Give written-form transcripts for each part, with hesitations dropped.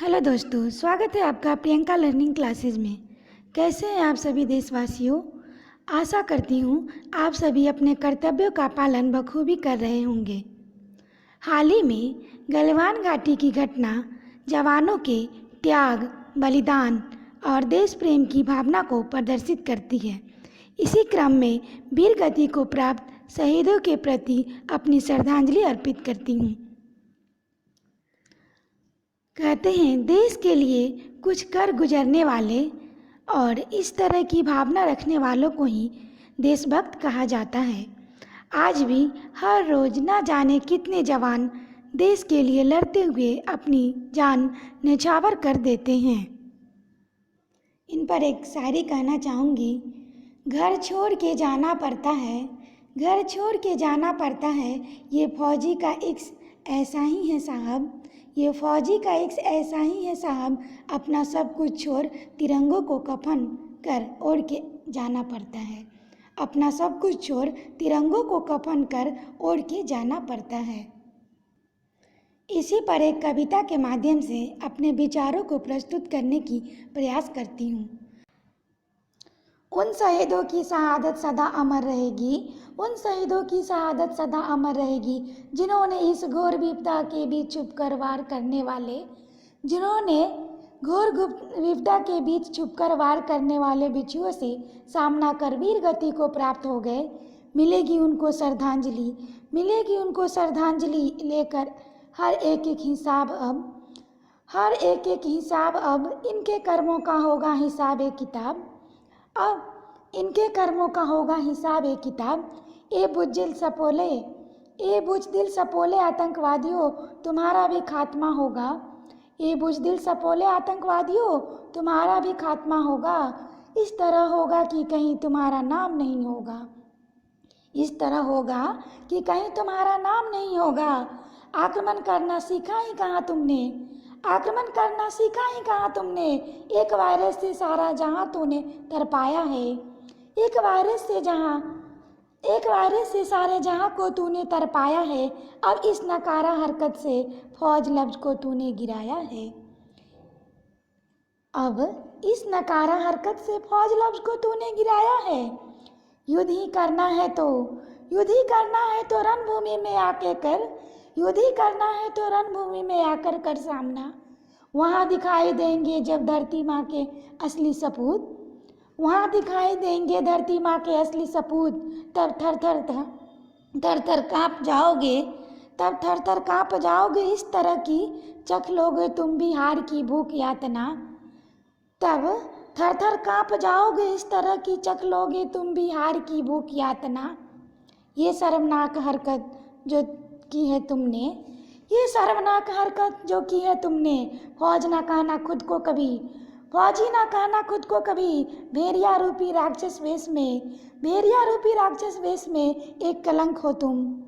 Hello दोस्तों, स्वागत है आपका प्रियंका लर्निंग क्लासेस में। कैसे हैं आप सभी देशवासियों। आशा करती हूँ आप सभी अपने कर्तव्यों का पालन बखूबी कर रहे होंगे। हाल ही में गलवान घाटी की घटना जवानों के त्याग, बलिदान और देश प्रेम की भावना को प्रदर्शित करती है। इसी क्रम में वीर गति को प्राप्त शहीदों के प्रति अपनी श्रद्धांजलि अर्पित करती हूँ। कहते हैं देश के लिए कुछ कर गुजरने वाले और इस तरह की भावना रखने वालों को ही देशभक्त कहा जाता है। आज भी हर रोज न जाने कितने जवान देश के लिए लड़ते हुए अपनी जान न्यौछावर कर देते हैं। इन पर एक शायरी कहना चाहूँगी। घर छोड़ के जाना पड़ता है, घर छोड़ के जाना पड़ता है, ये फौजी का इश्क ऐसा ही है साहब, ये फौजी का इश्क ऐसा ही है साहब, अपना सब कुछ छोड़ तिरंगों को कफन कर ओढ़ के जाना पड़ता है, अपना सब कुछ छोड़ तिरंगों को कफन कर ओढ़ के जाना पड़ता है। इसी पर एक कविता के माध्यम से अपने विचारों को प्रस्तुत करने की प्रयास करती हूँ। उन शहीदों की शहादत सदा अमर रहेगी, उन शहीदों की शहादत सदा अमर रहेगी, जिन्होंने इस घोर विपदा के बीच छुपकर वार करने वाले, जिन्होंने घोर विपदा के बीच छुपकर वार करने वाले बिच्छुओं से सामना कर वीर गति को प्राप्त हो गए। मिलेगी उनको श्रद्धांजलि, मिलेगी उनको श्रद्धांजलि लेकर हर एक एक हिसाब अब, हर एक एक हिसाब अब, इनके कर्मों का होगा हिसाब ए किताब, अब इनके कर्मों का होगा हिसाब ए किताब। ए बुज़दिल सपोले, ए बुज़दिल सपोले आतंकवादियों, तुम्हारा भी खात्मा होगा, ए बुज़दिल सपोले आतंकवादियों, तुम्हारा भी खात्मा होगा। इस तरह होगा कि कहीं तुम्हारा नाम नहीं होगा, इस तरह होगा कि कहीं तुम्हारा नाम नहीं होगा। आक्रमण करना सीखा ही कहाँ तुमने, आक्रमण करना सीखा ही कहाँ तुमने, एक वायरस से सारा जहां तूने तरपाया है, एक वायरस से एक वायरस से सारे जहां को तूने तरपाया है। अब इस नकारा हरकत से फौज लफ्ज को तूने गिराया है, अब इस नकारा हरकत से फौज लफ्ज को तूने गिराया है। युद्ध ही करना है तो, युद्ध ही करना है तो रणभूमि में आके कर, युद्ध ही करना है तो रणभूमि में आकर कर सामना। वहाँ दिखाई देंगे जब धरती माँ के असली सपूत, वहाँ दिखाई देंगे धरती माँ के असली सपूत, तब थर थर थर थर काँप जाओगे, तब थर थर काँप जाओगे, इस तरह की चख लोगे तुम भी हार की भूख यातना, तब थर थर काँप जाओगे, इस तरह की चख लोगे तुम भी हार की भूख यातना। ये शर्मनाक हरकत जो की है तुमने, ये शर्मनाक हरकत जो की है तुमने, फौज ना कहना खुद को कभी, फौजी ना कहना खुद को कभी, भेड़िया रूपी राक्षस वेश में, भेड़िया रूपी राक्षस वेश में एक कलंक हो तुम,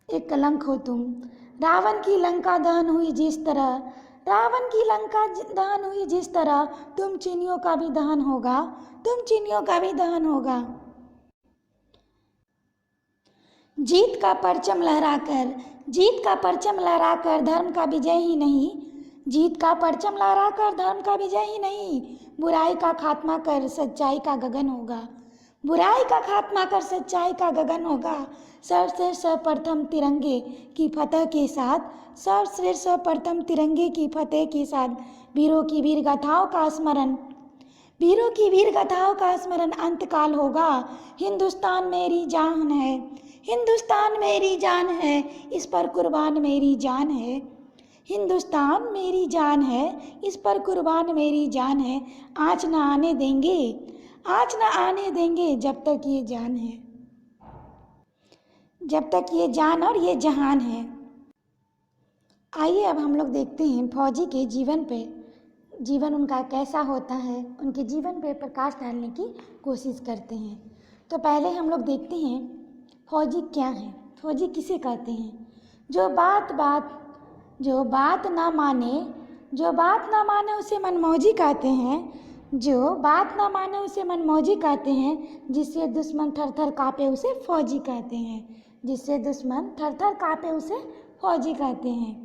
एक कलंक हो तुम। रावण की लंका दहन हुई जिस तरह, रावण की लंका दहन हुई जिस तरह, तुम चीनियों का भी दहन होगा, तुम चीनियों का भी दहन होगा। जीत का परचम लहराकर, जीत का परचम लहराकर धर्म का विजय ही नहीं, जीत का परचम लहराकर धर्म का विजय ही नहीं, बुराई का खात्मा कर सच्चाई का गगन होगा, बुराई का खात्मा कर सच्चाई का गगन होगा। सर्वप्रथम तिरंगे की फतह के साथ, सर्वप्रथम तिरंगे की फतेह के साथ, वीरों की वीर गाथाओं का स्मरण, वीरों की वीर गाथाओं का स्मरण अंतकाल होगा। हिंदुस्तान मेरी जान है, हिंदुस्तान मेरी जान है, इस पर कुर्बान मेरी जान है, हिंदुस्तान मेरी जान है, इस पर कुर्बान मेरी जान है। आँच न आने देंगे, आँच न आने देंगे जब तक ये जान है, जब तक ये जान और ये जहान है। आइए अब हम लोग देखते हैं फौजी के जीवन पे, जीवन उनका कैसा होता है, उनके जीवन पे प्रकाश डालने की कोशिश करते हैं। तो पहले हम लोग देखते हैं फौजी क्या है, फौजी किसे कहते हैं। जो बात ना माने, जो बात ना माने उसे मनमौजी कहते हैं, जो बात ना माने उसे मनमौजी कहते हैं, जिससे दुश्मन थर थर काँपे उसे फौजी कहते हैं, जिससे दुश्मन थर थर काँपे उसे फौजी कहते हैं।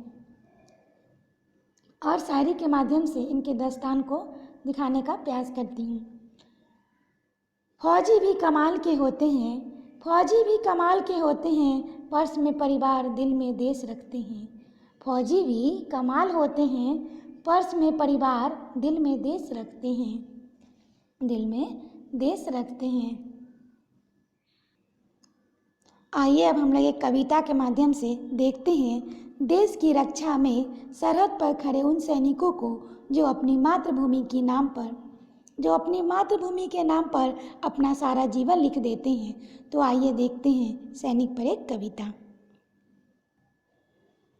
और शायरी के माध्यम से इनके दास्तान को दिखाने का प्रयास करती हूँ। फौजी भी कमाल के होते हैं, फौजी भी कमाल के होते हैं, पर्स में परिवार दिल में देश रखते हैं। फौजी भी कमाल होते हैं, पर्स में परिवार दिल में देश रखते हैं, दिल में देश रखते हैं। आइए अब हम लोग एक कविता के माध्यम से देखते हैं देश की रक्षा में सरहद पर खड़े उन सैनिकों को जो अपनी मातृभूमि के नाम पर अपना सारा जीवन लिख देते हैं। तो आइए देखते हैं सैनिक पर एक कविता।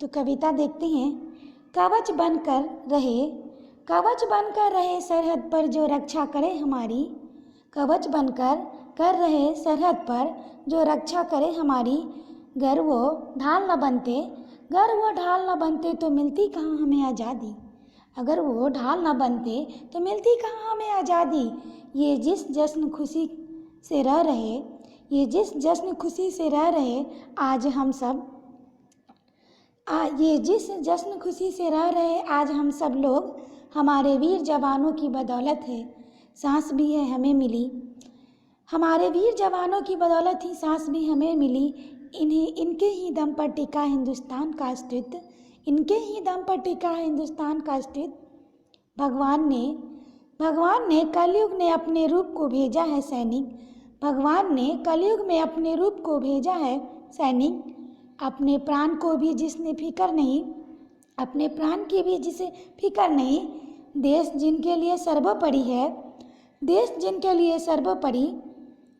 तो कविता देखते हैं। कवच बनकर रहे सरहद पर जो रक्षा करे हमारी, कवच बनकर रहे सरहद पर जो रक्षा करे हमारी। गर वो ढाल न बनते तो मिलती कहाँ हमें आज़ादी, अगर वो ढाल न बनते तो मिलती कहाँ हमें आज़ादी। ये जिस जश्न खुशी से रह रहे आज हम सब लोग, हमारे वीर जवानों की बदौलत है सांस भी है हमें मिली, हमारे वीर जवानों की बदौलत ही सांस भी हमें मिली। इनके ही दम पर टिका हिंदुस्तान का अस्तित्व, इनके ही दम पर टिका हिंदुस्तान का अस्तित्व। भगवान ने कलयुग में अपने रूप को भेजा है सैनिक, भगवान ने कलयुग में अपने रूप को भेजा है सैनिक। अपने प्राण को भी जिसने फिकर नहीं, अपने प्राण की भी जिसे फिकर नहीं। देश जिनके लिए सर्वोपरि है, देश जिनके लिए सर्वोपरि।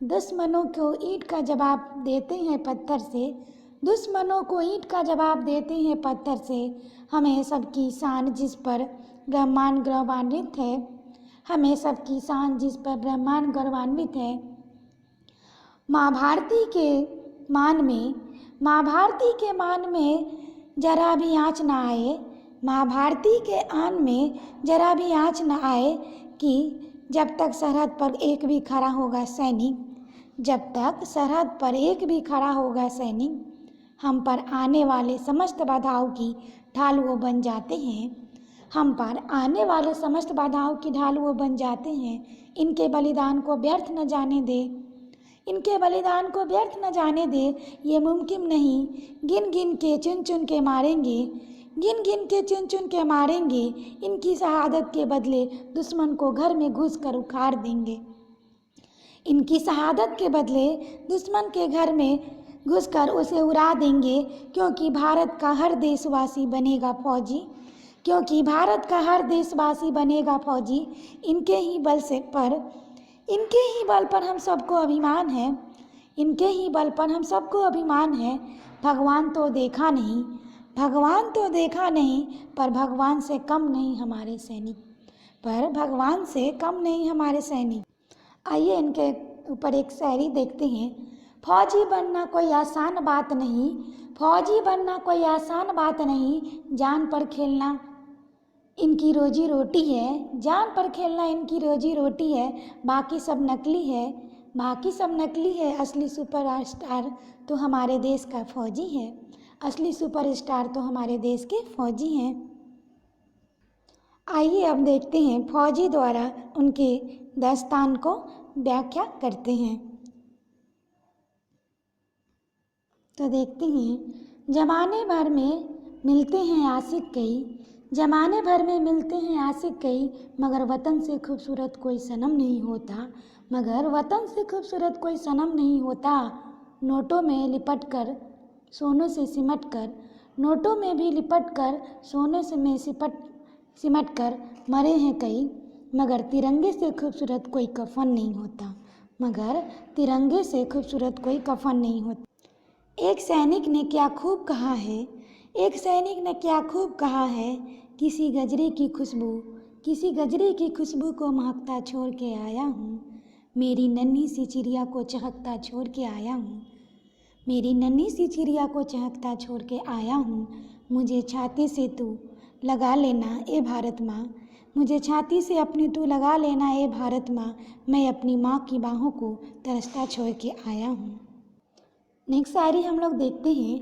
दुश्मनों को ईंट का जवाब देते हैं पत्थर से, दुश्मनों को ईंट का जवाब देते हैं पत्थर से। हमें सबकी शान जिस पर ब्रह्मांड गौरवान्वित है, हमें सबकी शान जिस पर ब्रह्मांड गौरवान्वित है। माँ भारती के मान में जरा भी आँच न आए, माँ भारती के आन में जरा भी आँच न आए कि जब तक सरहद पर एक भी खड़ा होगा सैनिक, जब तक सरहद पर एक भी खड़ा होगा सैनिक। हम पर आने वाले समस्त बाधाओं की ढाल वो बन जाते हैं, हम पर आने वाले समस्त बाधाओं की ढाल वो बन जाते हैं। इनके बलिदान को व्यर्थ न जाने दे, इनके बलिदान को व्यर्थ न जाने दे। ये मुमकिन नहीं, गिन गिन के चुन चुन के मारेंगे, गिन गिन के चुन चुन के मारेंगे। इनकी शहादत के बदले दुश्मन को घर में घुस कर उखाड़ देंगे, इनकी शहादत के बदले दुश्मन के घर में घुसकर उसे उड़ा देंगे। क्योंकि भारत का हर देशवासी बनेगा फौजी, क्योंकि भारत का हर देशवासी बनेगा फौजी। इनके ही बल पर हम सबको अभिमान है, इनके ही बल पर हम सबको अभिमान है। भगवान तो देखा नहीं, भगवान तो देखा नहीं, पर भगवान से कम नहीं हमारे सैनिक, पर भगवान से कम नहीं हमारे सैनिक। आइए इनके ऊपर एक शायरी देखते हैं। फौजी बनना कोई आसान बात नहीं, फौजी बनना कोई आसान बात नहीं। जान पर खेलना इनकी रोजी रोटी है, जान पर खेलना इनकी रोजी रोटी है। बाकी सब नकली है, बाकी सब नकली है। असली सुपरस्टार तो हमारे देश का फौजी है, असली सुपरस्टार तो हमारे देश के फौजी हैं। आइए अब देखते हैं फौजी द्वारा उनके दास्तान को व्याख्या करते हैं। तो देखते हैं। जमाने भर में मिलते हैं आशिक कई, जमाने भर में मिलते हैं आशिक कई, मगर वतन से खूबसूरत कोई सनम नहीं होता, मगर वतन से खूबसूरत कोई सनम नहीं होता। नोटों में लिपट कर सोनों से सिमट कर, नोटों में भी लिपट कर सोने से में सिमट कर मरे हैं कई, मगर तिरंगे से खूबसूरत कोई कफन नहीं होता, मगर तिरंगे से खूबसूरत कोई कफन नहीं होता। एक सैनिक ने क्या खूब कहा है, एक सैनिक ने क्या खूब कहा है। किसी गजरे की खुशबू को महकता छोड़ के आया हूँ, मेरी नन्ही सी चिड़िया को चहकता छोड़ के आया हूँ, मेरी नन्ही सी चिड़िया को चहकता छोड़ के आया हूँ। मुझे छाती से तू लगा लेना ए भारत माँ, मुझे छाती से अपनी तू लगा लेना ए भारत माँ, मैं अपनी माँ की बाहों को तरसता छोड़ के आया हूँ। नेक्स्ट शायरी हम लोग देखते हैं।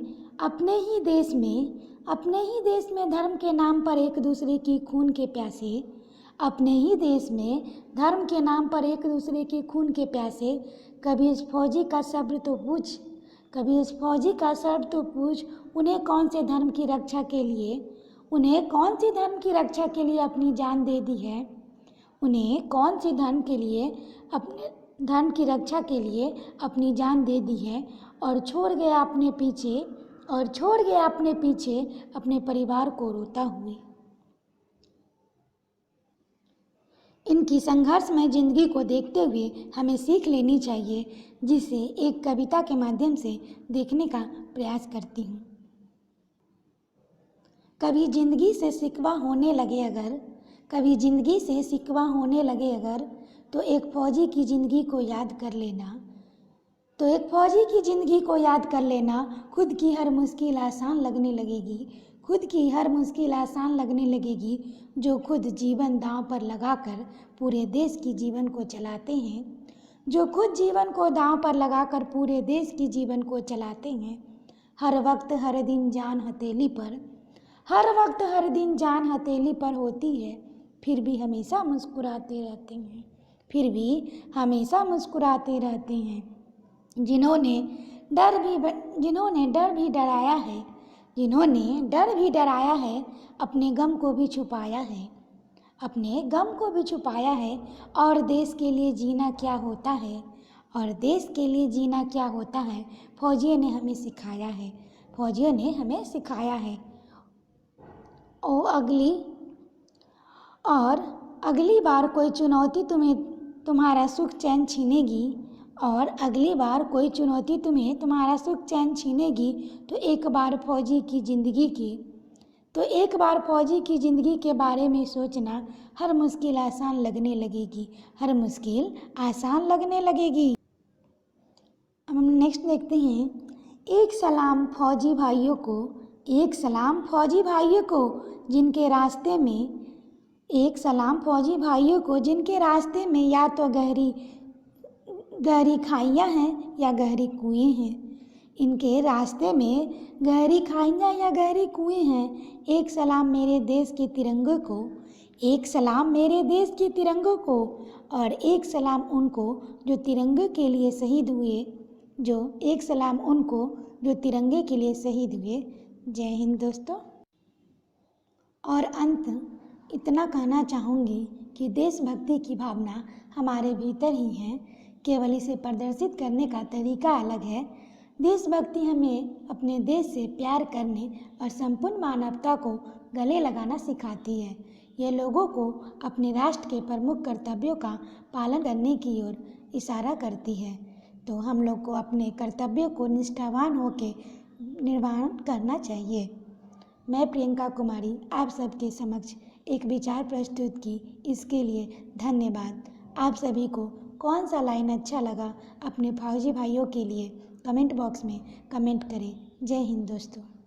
अपने ही देश में धर्म के नाम पर एक दूसरे की खून के प्यासे, अपने ही देश में धर्म के नाम पर एक दूसरे की खून के प्यासे। कभी इस फौजी का सब्र तो पूछ, कभी इस फौजी का सब्र तो पूछ, उन्हें कौन से धर्म की रक्षा के लिए, उन्हें कौन सी धर्म की रक्षा के लिए अपनी जान दे दी है, उन्हें कौन सी धर्म के लिए, अपने धर्म की रक्षा के लिए अपनी जान दे दी है, और छोड़ गया अपने पीछे, और छोड़ गया अपने पीछे अपने परिवार को रोता हुए। इनकी संघर्षमय जिंदगी को देखते हुए हमें सीख लेनी चाहिए, जिसे एक कविता के माध्यम से देखने का प्रयास करती हूँ। कभी जिंदगी से शिकवा होने लगे अगर, कभी जिंदगी से शिकवा होने लगे अगर, तो एक फौजी की ज़िंदगी को याद कर लेना, तो एक फौजी की ज़िंदगी को याद कर लेना। खुद की हर मुश्किल आसान लगने लगेगी, खुद की हर मुश्किल आसान लगने लगेगी, जो खुद जीवन दांव पर लगाकर पूरे देश की जीवन को चलाते हैं, जो खुद जीवन को दांव पर लगाकर पूरे देश की जीवन को चलाते हैं। हर वक्त हर दिन जान हथेली पर, हर वक्त हर दिन जान हथेली पर होती है, फिर भी हमेशा मुस्कुराते रहते हैं, फिर भी हमेशा मुस्कुराते रहते हैं। जिन्होंने डर भी डराया है, जिन्होंने डर भी डराया है, अपने गम को भी छुपाया है, अपने गम को भी छुपाया है। और देश के लिए जीना क्या होता है, और देश के लिए जीना क्या होता है, फौजियों ने हमें सिखाया है, फौजियों ने हमें सिखाया है। और अगली बार कोई चुनौती तुम्हारा सुख चैन छीनेगी, और अगली बार कोई चुनौती तुम्हारा सुख चैन छीनेगी, तो एक बार फौजी की ज़िंदगी के बारे में सोचना। हर मुश्किल आसान लगने लगेगी, हर मुश्किल आसान लगने लगेगी। अब हम नेक्स्ट देखते हैं। एक सलाम फौजी भाइयों को, एक सलाम फौजी भाइयों को जिनके रास्ते में, एक सलाम फौजी भाइयों को जिनके रास्ते में या तो गहरी खाइयाँ हैं या गहरी कुएं हैं, इनके रास्ते में गहरी खाइयाँ या गहरी कुएं हैं। एक सलाम मेरे देश के तिरंगे को, एक सलाम मेरे देश के तिरंगों को, और एक सलाम उनको जो तिरंगे के लिए शहीद हुए, जो एक सलाम उनको जो तिरंगे के लिए शहीद हुए। जय हिंद दोस्तों। और अंत इतना कहना चाहूँगी कि देशभक्ति की भावना हमारे भीतर ही है, केवल इसे प्रदर्शित करने का तरीका अलग है। देशभक्ति हमें अपने देश से प्यार करने और संपूर्ण मानवता को गले लगाना सिखाती है। यह लोगों को अपने राष्ट्र के प्रमुख कर्तव्यों का पालन करने की ओर इशारा करती है। तो हम लोग को अपने कर्तव्यों को निष्ठावान होकर निर्वहन करना चाहिए। मैं प्रियंका कुमारी आप सबके समक्ष एक विचार प्रस्तुत की, इसके लिए धन्यवाद। आप सभी को कौन सा लाइन अच्छा लगा अपने फौजी भाइयों के लिए कमेंट बॉक्स में कमेंट करें। जय हिंद दोस्तों।